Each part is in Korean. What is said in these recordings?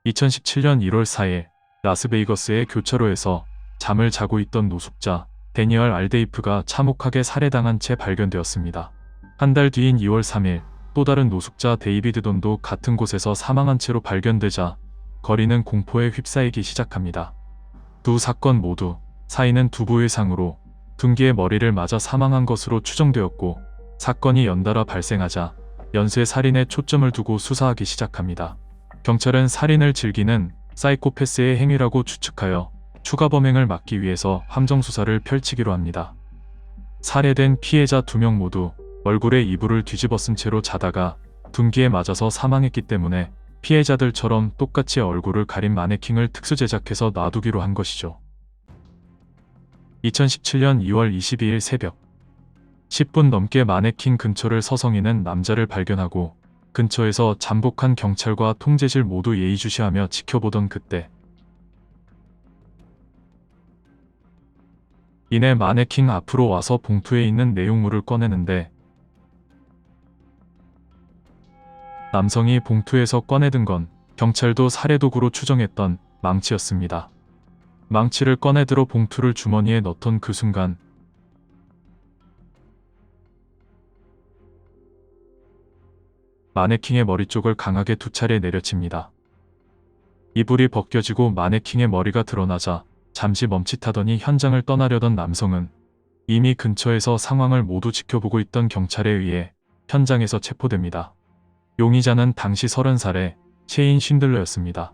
2017년 1월 4일 라스베이거스의 교차로에서 잠을 자고 있던 노숙자 데니얼 알데이프가 참혹하게 살해당한 채 발견되었습니다. 한 달 뒤인 2월 3일 또 다른 노숙자 데이비드 돈도 같은 곳에서 사망한 채로 발견되자 거리는 공포에 휩싸이기 시작합니다. 두 사건 모두 사인은 두부의 상으로 둔기의 머리를 맞아 사망한 것으로 추정되었고, 사건이 연달아 발생하자 연쇄 살인에 초점을 두고 수사하기 시작합니다. 경찰은 살인을 즐기는 사이코패스의 행위라고 추측하여 추가 범행을 막기 위해서 함정 수사를 펼치기로 합니다. 살해된 피해자 2명 모두 얼굴에 이불을 뒤집어 쓴 채로 자다가 둔기에 맞아서 사망했기 때문에 피해자들처럼 똑같이 얼굴을 가린 마네킹을 특수 제작해서 놔두기로 한 것이죠. 2017년 2월 22일 새벽 10분 넘게 마네킹 근처를 서성이는 남자를 발견하고 근처에서 잠복한 경찰과 통제실 모두 예의주시하며 지켜보던 그때 이내 마네킹 앞으로 와서 봉투에 있는 내용물을 꺼내는데 남성이 봉투에서 꺼내든 건 경찰도 살해도구로 추정했던 망치였습니다. 망치를 꺼내들어 봉투를 주머니에 넣던 그 순간 마네킹의 머리 쪽을 강하게 2차례 내려칩니다. 이불이 벗겨지고 마네킹의 머리가 드러나자 잠시 멈칫하더니 현장을 떠나려던 남성은 이미 근처에서 상황을 모두 지켜보고 있던 경찰에 의해 현장에서 체포됩니다. 용의자는 당시 30살의 셰인 쉰들러였습니다.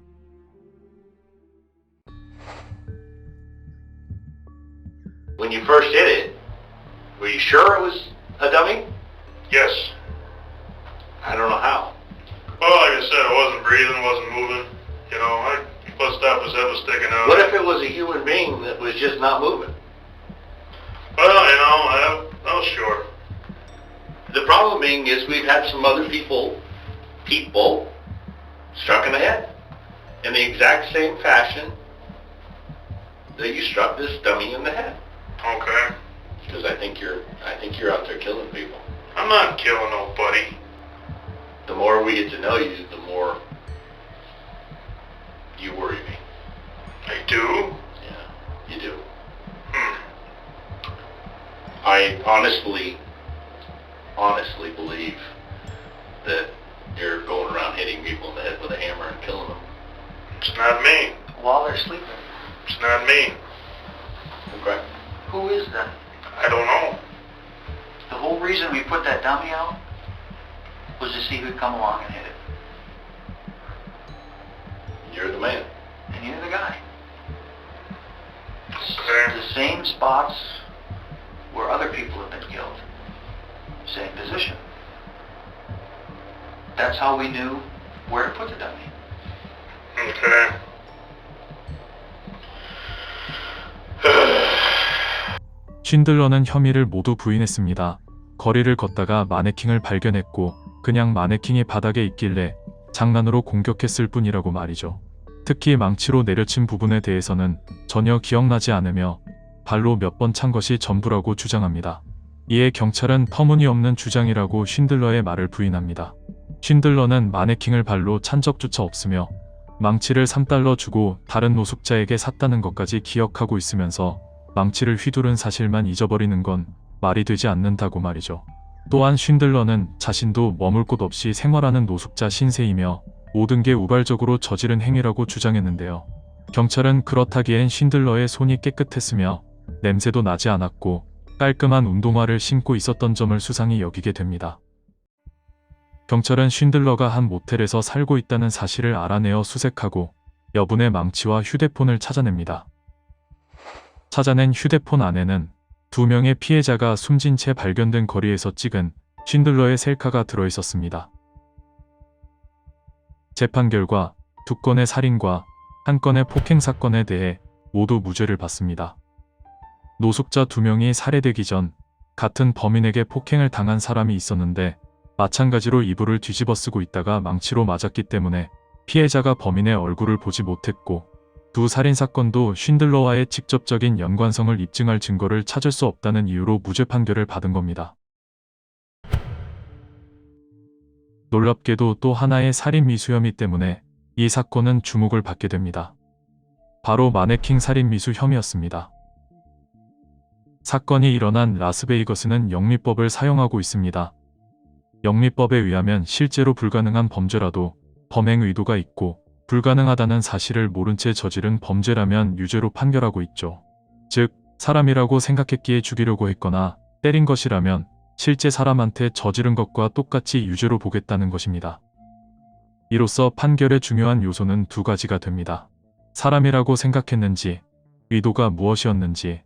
When you first hit it, were you sure it was a dummy? Yes. I don't know how. Well, like I said, it wasn't breathing, wasn't moving. You know, I bust out his head was sticking out. What if it was a human being that was just not moving? Well, you know, I was sure. The problem being is we've had some other people struck in the head in the exact same fashion that you struck this dummy in the head. Okay. Because I think you're out there killing people. I'm not killing nobody. The more we get to know you, the more you worry me. I do? Yeah, you do. Hmm. I honestly believe that you're going around hitting people in the head with a hammer and killing them. It's not me. While they're sleeping. It's not me. Okay. Who is that? I don't know. The whole reason we put that dummy out was to see who'd come along and hit it. You're the man. And you're the guy. Okay. The same spots where other people have been killed. Same position. That's how we knew where to put the dummy. Okay. 쉰들러는 혐의를 모두 부인했습니다. 거리를 걷다가 마네킹을 발견했고 그냥 마네킹이 바닥에 있길래 장난으로 공격했을 뿐이라고 말이죠. 특히 망치로 내려친 부분에 대해서는 전혀 기억나지 않으며 발로 몇 번 찬 것이 전부라고 주장합니다. 이에 경찰은 터무니없는 주장이라고 쉰들러의 말을 부인합니다. 쉰들러는 마네킹을 발로 찬 적조차 없으며 망치를 $3 주고 다른 노숙자에게 샀다는 것까지 기억하고 있으면서 망치를 휘두른 사실만 잊어버리는 건 말이 되지 않는다고 말이죠. 또한 쉰들러는 자신도 머물 곳 없이 생활하는 노숙자 신세이며 모든 게 우발적으로 저지른 행위라고 주장했는데요. 경찰은 그렇다기엔 쉰들러의 손이 깨끗했으며 냄새도 나지 않았고 깔끔한 운동화를 신고 있었던 점을 수상히 여기게 됩니다. 경찰은 쉰들러가 한 모텔에서 살고 있다는 사실을 알아내어 수색하고 여분의 망치와 휴대폰을 찾아냅니다. 찾아낸 휴대폰 안에는 2명의 피해자가 숨진 채 발견된 거리에서 찍은 쉰들러의 셀카가 들어있었습니다. 재판 결과 2건의 살인과 1건의 폭행 사건에 대해 모두 무죄를 받습니다. 노숙자 2명이 살해되기 전 같은 범인에게 폭행을 당한 사람이 있었는데 마찬가지로 이불을 뒤집어 쓰고 있다가 망치로 맞았기 때문에 피해자가 범인의 얼굴을 보지 못했고 두 살인사건도 쉰들러와의 직접적인 연관성을 입증할 증거를 찾을 수 없다는 이유로 무죄 판결을 받은 겁니다. 놀랍게도 또 하나의 살인 미수 혐의 때문에 이 사건은 주목을 받게 됩니다. 바로 마네킹 살인 미수 혐의였습니다. 사건이 일어난 라스베이거스는 영미법을 사용하고 있습니다. 영미법에 의하면 실제로 불가능한 범죄라도 범행 의도가 있고 불가능하다는 사실을 모른 채 저지른 범죄라면 유죄로 판결하고 있죠. 즉, 사람이라고 생각했기에 죽이려고 했거나 때린 것이라면 실제 사람한테 저지른 것과 똑같이 유죄로 보겠다는 것입니다. 이로써 판결의 중요한 요소는 두 가지가 됩니다. 사람이라고 생각했는지, 의도가 무엇이었는지.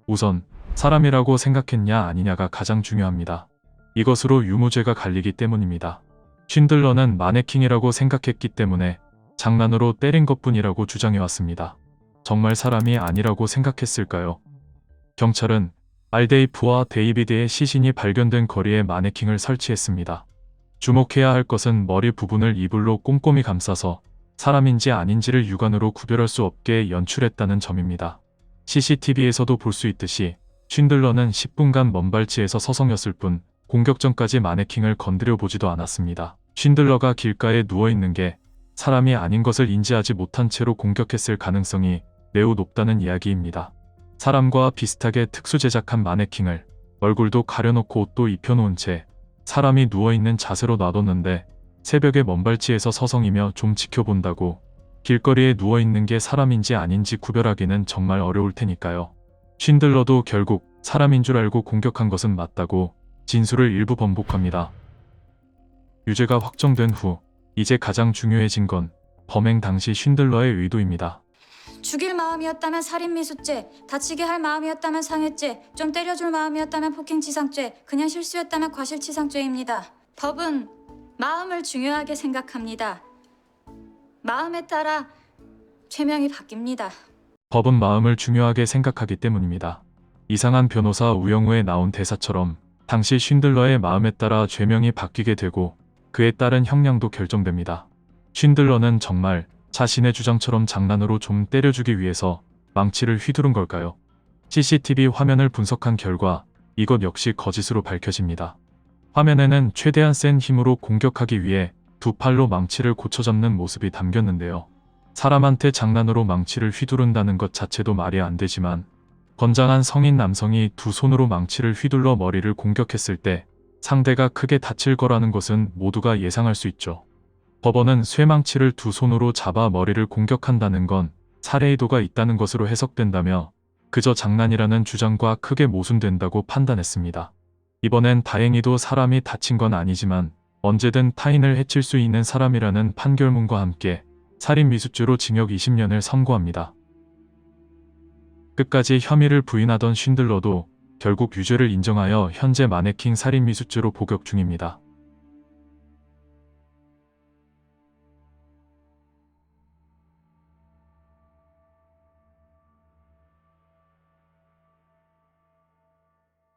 우선 사람이라고 생각했냐 아니냐가 가장 중요합니다. 이것으로 유무죄가 갈리기 때문입니다. 쉰들러는 마네킹이라고 생각했기 때문에 장난으로 때린 것뿐이라고 주장해왔습니다. 정말 사람이 아니라고 생각했을까요? 경찰은 알데이프와 데이비드의 시신이 발견된 거리에 마네킹을 설치했습니다. 주목해야 할 것은 머리 부분을 이불로 꼼꼼히 감싸서 사람인지 아닌지를 육안으로 구별할 수 없게 연출했다는 점입니다. CCTV에서도 볼 수 있듯이 쉰들러는 10분간 먼발치에서 서성였을 뿐 공격 전까지 마네킹을 건드려 보지도 않았습니다. 쉰들러가 길가에 누워있는 게 사람이 아닌 것을 인지하지 못한 채로 공격했을 가능성이 매우 높다는 이야기입니다. 사람과 비슷하게 특수 제작한 마네킹을 얼굴도 가려놓고 옷도 입혀놓은 채 사람이 누워있는 자세로 놔뒀는데 새벽에 먼발치에서 서성이며 좀 지켜본다고 길거리에 누워있는 게 사람인지 아닌지 구별하기는 정말 어려울 테니까요. 쉰들러도 결국 사람인 줄 알고 공격한 것은 맞다고 진술을 일부 번복합니다. 유죄가 확정된 후 이제 가장 중요해진 건 범행 당시 쉰들러의 의도입니다. 죽일 마음이었다면 살인미수죄, 다치게 할 마음이었다면 상해죄, 좀 때려줄 마음이었다면 폭행치상죄, 그냥 실수였다면 과실치상죄입니다. 법은 마음을 중요하게 생각합니다. 마음에 따라 죄명이 바뀝니다. 법은 마음을 중요하게 생각하기 때문입니다. 이상한 변호사 우영우에 나온 대사처럼 당시 쉰들러의 마음에 따라 죄명이 바뀌게 되고 그에 따른 형량도 결정됩니다. 쉰들러는 정말 자신의 주장처럼 장난으로 좀 때려주기 위해서 망치를 휘두른 걸까요? CCTV 화면을 분석한 결과 이것 역시 거짓으로 밝혀집니다. 화면에는 최대한 센 힘으로 공격하기 위해 두 팔로 망치를 고쳐잡는 모습이 담겼는데요. 사람한테 장난으로 망치를 휘두른다는 것 자체도 말이 안 되지만 건장한 성인 남성이 두 손으로 망치를 휘둘러 머리를 공격했을 때 상대가 크게 다칠 거라는 것은 모두가 예상할 수 있죠. 법원은 쇠망치를 두 손으로 잡아 머리를 공격한다는 건 살해 의도가 있다는 것으로 해석된다며 그저 장난이라는 주장과 크게 모순된다고 판단했습니다. 이번엔 다행히도 사람이 다친 건 아니지만 언제든 타인을 해칠 수 있는 사람이라는 판결문과 함께 살인미수죄로 징역 20년을 선고합니다. 끝까지 혐의를 부인하던 쉰들러도 결국 유죄를 인정하여 현재 마네킹 살인미수죄로 복역 중입니다.